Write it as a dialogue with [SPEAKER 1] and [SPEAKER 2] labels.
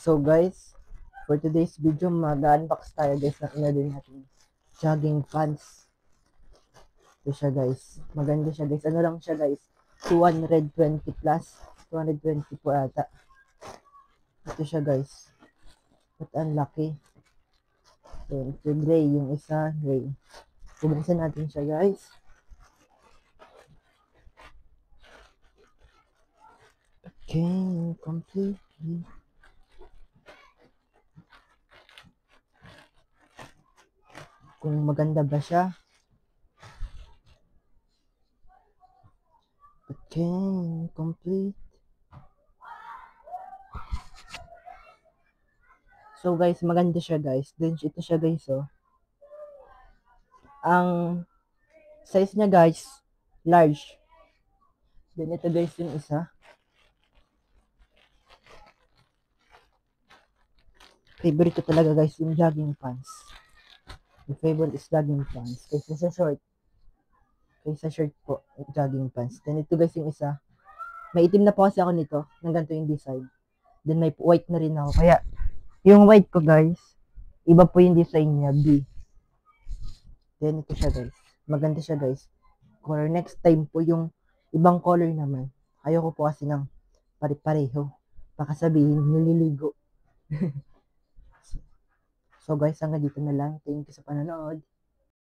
[SPEAKER 1] So guys, for today's video, mag-unbox tayo guys ng in-order natin jogging pants. Ito siya guys. Maganda siya guys. Ano lang siya guys? 220 plus. 220 po ata. Ito siya guys. At ang laki. So, ito gray. Yung isa gray. Bubuksan natin siya guys. Okay, completely. Kung maganda ba siya. Okay, complete. So guys, maganda siya guys. Then ito siya guys oh. Ang size niya guys, large. Then ito guys yung isa. Favorite ko talaga guys yung jogging pants. Yung favorite is jogging pants. Kaysa sa short. Kaysa short po, jogging pants. Then ito guys yung isa. May itim na po kasi ako nito. Ng ganito yung design. Then may white na rin ako. Kaya yung white ko guys, iba po yung design niya, B. Then ito siya guys. Maganda siya guys. Or next time po yung ibang color naman. Ayoko po kasi ng pare-pareho. Baka sabihin, nililigo. So guys, hanggang dito na lang. Thank you sa panonood.